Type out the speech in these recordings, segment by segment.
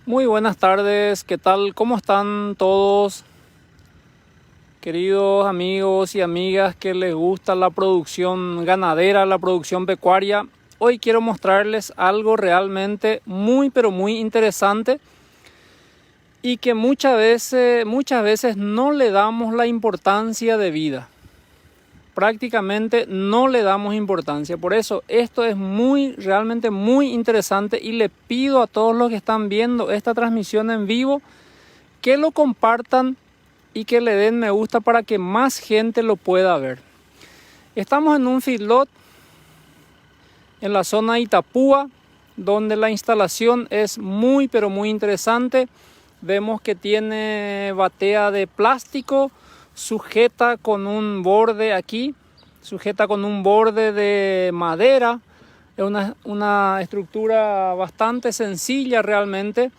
Muy buenas tardes, ¿qué tal? ¿Cómo están todos? Queridos amigos y amigas que les gusta la producción ganadera, la producción pecuaria, hoy quiero mostrarles algo realmente muy interesante y que muchas veces no le damos la importancia de vida. Prácticamente no le damos importancia. Por eso esto es realmente muy interesante y le pido a todos los que están viendo esta transmisión en vivo que lo compartan y que le den me gusta para que más gente lo pueda ver. Estamos en un feedlot en la zona de Itapúa, donde la instalación es muy interesante. Vemos que tiene batea de plástico, sujeta con un borde aquí, sujeta con un borde de madera. Es una estructura bastante sencilla realmente.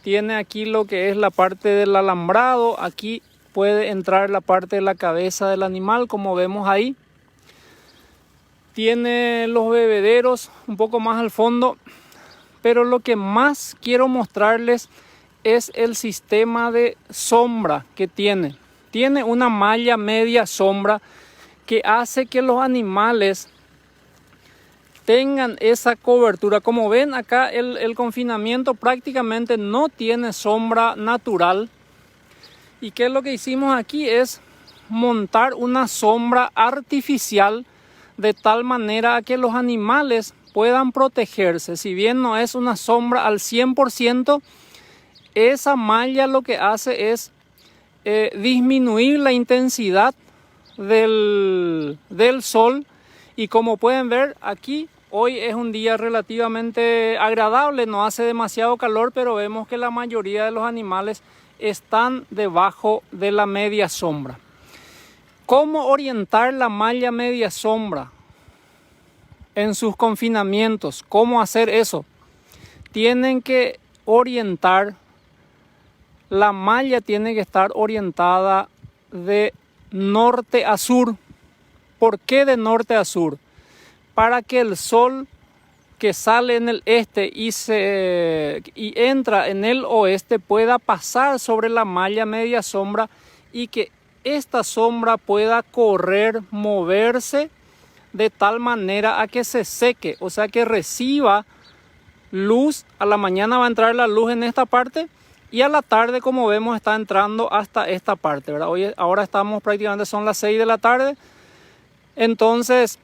Tiene aquí lo que es la parte del alambrado. Aquí puede entrar la parte de la cabeza del animal, como vemos ahí. Tiene los bebederos un poco más al fondo. Pero lo que más quiero mostrarles es el sistema de sombra que tiene. Tiene una malla media sombra que hace que los animales tengan esa cobertura. Como ven acá, el confinamiento prácticamente no tiene sombra natural. ¿Y qué es lo que hicimos aquí? Es montar una sombra artificial de tal manera que los animales puedan protegerse. Si bien no es una sombra al 100%, esa malla lo que hace es disminuir la intensidad del sol. Y como pueden ver aquí, hoy es un día relativamente agradable, no hace demasiado calor, pero vemos que la mayoría de los animales están debajo de la media sombra. ¿Cómo orientar la malla media sombra en sus confinamientos? ¿Cómo hacer eso? Tienen que orientar, la malla tiene que estar orientada de norte a sur. ¿Por qué de norte a sur? Para que el sol que sale en el este y entra en el oeste pueda pasar sobre la malla media sombra y que esta sombra pueda correr, moverse de tal manera a que se seque, o sea que reciba luz. A la mañana va a entrar la luz en esta parte y a la tarde, como vemos, está entrando hasta esta parte, ¿verdad? Ahora estamos prácticamente, son las 6 de la tarde. Entonces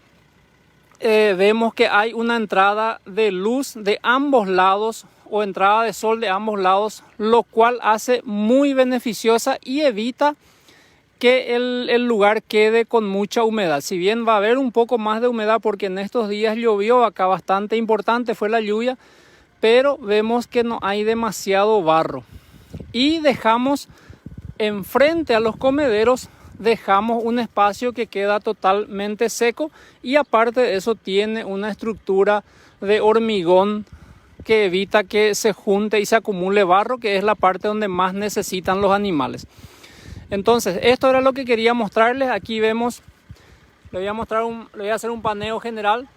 vemos que hay una entrada de luz de ambos lados o entrada de sol de ambos lados, lo cual hace muy beneficiosa y evita que el lugar quede con mucha humedad. Si bien va a haber un poco más de humedad porque en estos días llovió, acá bastante importante fue la lluvia, pero vemos que no hay demasiado barro. Y dejamos enfrente a los comederos, dejamos un espacio que queda totalmente seco y aparte de eso tiene una estructura de hormigón que evita que se junte y se acumule barro, que es la parte donde más necesitan los animales. Entonces, esto era lo que quería mostrarles. Aquí vemos, le voy a hacer un paneo general.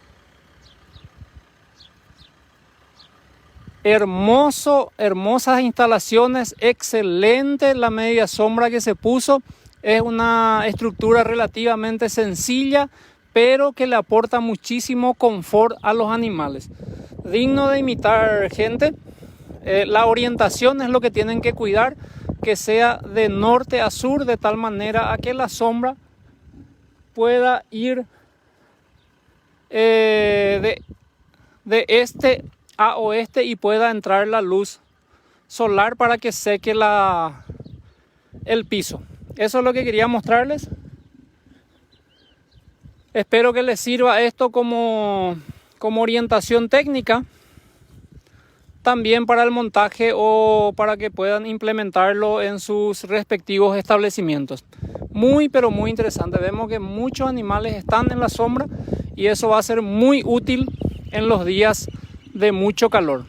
Hermosas instalaciones, excelente la media sombra que se puso. Es una estructura relativamente sencilla, pero que le aporta muchísimo confort a los animales. Digno de imitar, gente. La orientación es lo que tienen que cuidar, que sea de norte a sur, de tal manera a que la sombra pueda ir de este a oeste y pueda entrar la luz solar para que seque el piso. Eso es lo que quería mostrarles. Espero que les sirva esto como orientación técnica, también para el montaje o para que puedan implementarlo en sus respectivos establecimientos. Muy interesante. Vemos que muchos animales están en la sombra y eso va a ser muy útil en los días de mucho calor.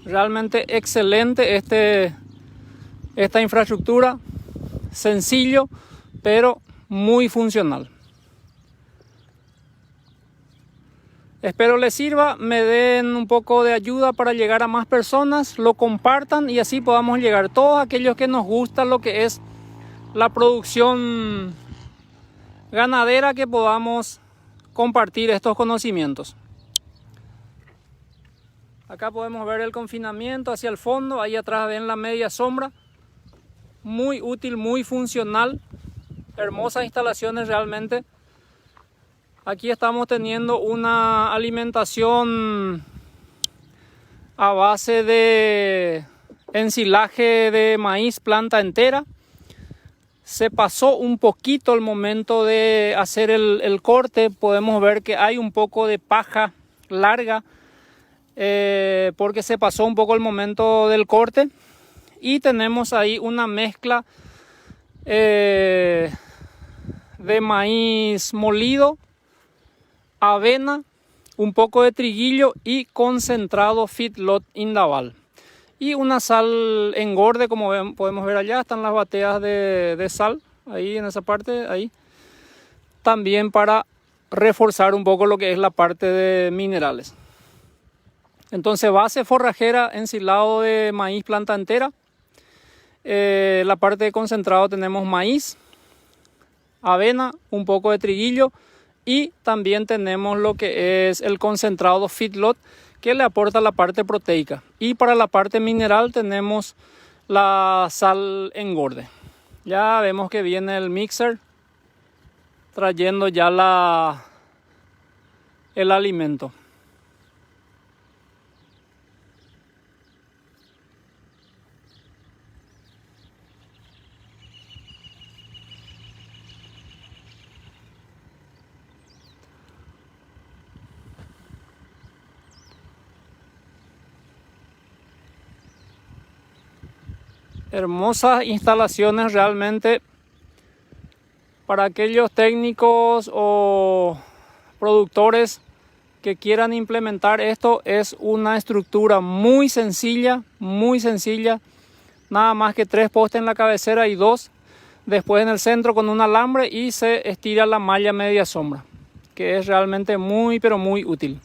Realmente excelente esta infraestructura, sencillo pero muy funcional. Espero les sirva, me den un poco de ayuda para llegar a más personas, lo compartan y así podamos llegar todos aquellos que nos gusta lo que es la producción ganadera, que podamos compartir estos conocimientos. Acá podemos ver el confinamiento hacia el fondo, ahí atrás ven la media sombra, muy útil, muy funcional, hermosas instalaciones realmente. Aquí estamos teniendo una alimentación a base de ensilaje de maíz planta entera. Se pasó un poquito el momento de hacer el corte. Podemos ver que hay un poco de paja larga porque se pasó un poco el momento del corte. Y tenemos ahí una mezcla de maíz molido, avena, un poco de triguillo y concentrado Feedlot Indaval. Y una sal engorde, como podemos ver allá, están las bateas de sal, ahí en esa parte, ahí. También para reforzar un poco lo que es la parte de minerales. Entonces, base forrajera, ensilado de maíz planta entera. La parte de concentrado tenemos maíz, avena, un poco de triguillo y también tenemos lo que es el concentrado Feedlot, que le aporta la parte proteica. Y para la parte mineral tenemos la sal engorde. Ya vemos que viene el mixer trayendo ya el alimento. Hermosas instalaciones realmente para aquellos técnicos o productores que quieran implementar esto. Es una estructura muy sencilla, nada más que 3 postes en la cabecera y 2 después en el centro con un alambre, y se estira la malla media sombra, que es realmente muy pero muy útil.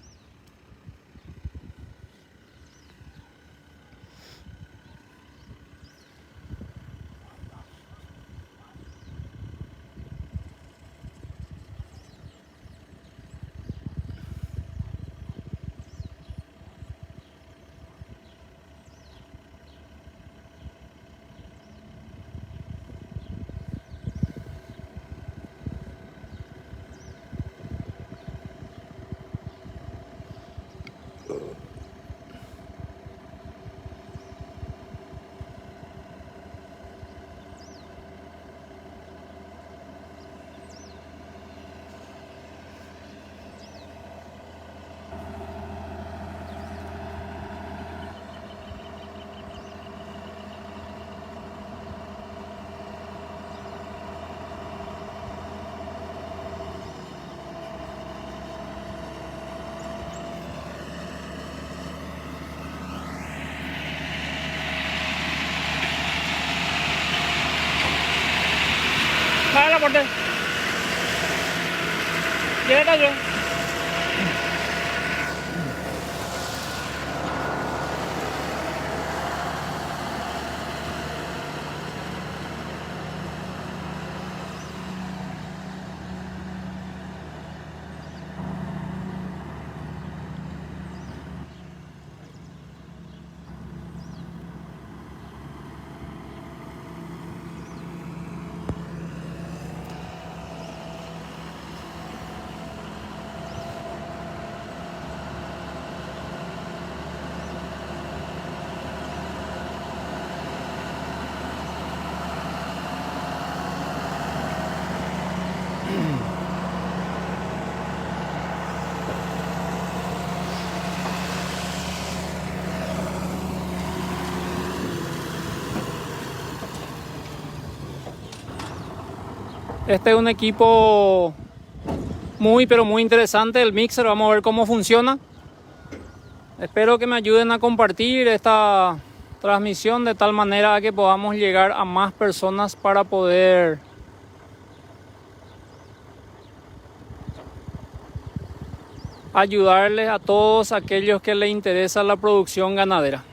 Baja la puerta. Llega yo. Este es un equipo muy pero muy interesante, el mixer. Vamos a ver cómo funciona. Espero que me ayuden a compartir esta transmisión de tal manera que podamos llegar a más personas para poder ayudarles a todos aquellos que les interesa la producción ganadera.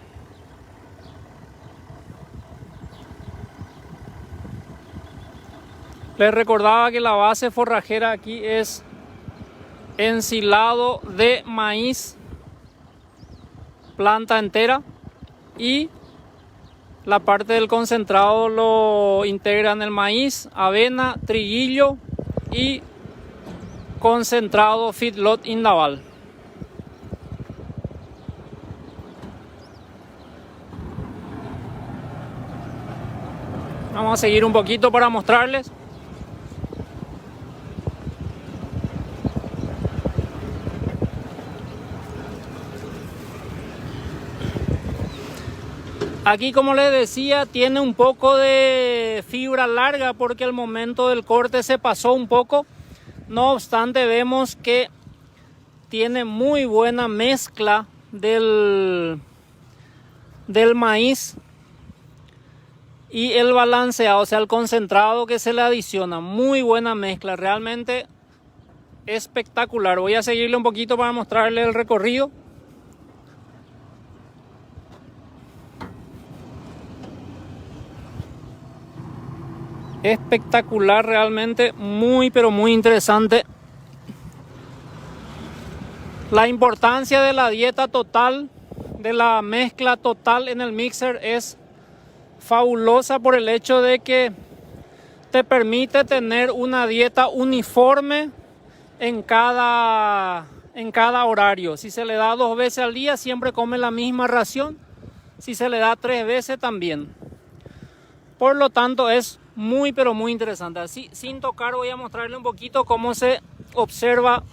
Les recordaba que la base forrajera aquí es ensilado de maíz, planta entera, y la parte del concentrado lo integran el maíz, avena, triguillo y concentrado feedlot Indaval. Vamos a seguir un poquito para mostrarles. Aquí, como les decía, tiene un poco de fibra larga porque al momento del corte se pasó un poco. No obstante, vemos que tiene muy buena mezcla del maíz y el balanceado, o sea, el concentrado que se le adiciona. Muy buena mezcla, realmente espectacular. Voy a seguirle un poquito para mostrarle el recorrido. Espectacular, realmente muy pero muy interesante. La importancia de la dieta total, de la mezcla total en el mixer, es fabulosa por el hecho de que te permite tener una dieta uniforme en cada horario. Si se le da 2 veces al día, siempre come la misma ración. Si se le da 3 veces, también. Por lo tanto, es muy pero muy interesante. Así, sin tocar, voy a mostrarle un poquito cómo se observa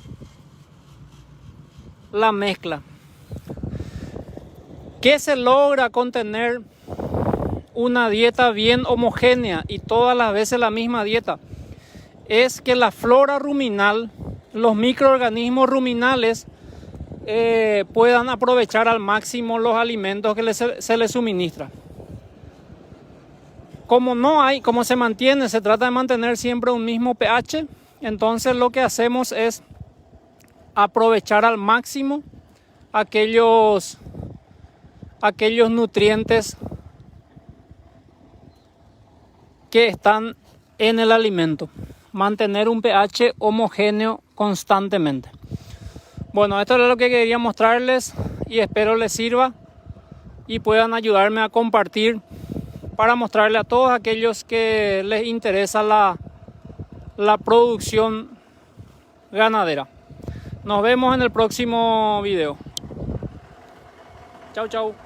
la mezcla. ¿Qué se logra con tener una dieta bien homogénea y todas las veces la misma dieta? Es que la flora ruminal, los microorganismos ruminales, puedan aprovechar al máximo los alimentos que se les suministra. Como se mantiene, se trata de mantener siempre un mismo pH, entonces lo que hacemos es aprovechar al máximo aquellos nutrientes que están en el alimento. Mantener un pH homogéneo constantemente. Bueno, esto es lo que quería mostrarles y espero les sirva y puedan ayudarme a compartir para mostrarle a todos aquellos que les interesa la producción ganadera. Nos vemos en el próximo video. Chau, chau.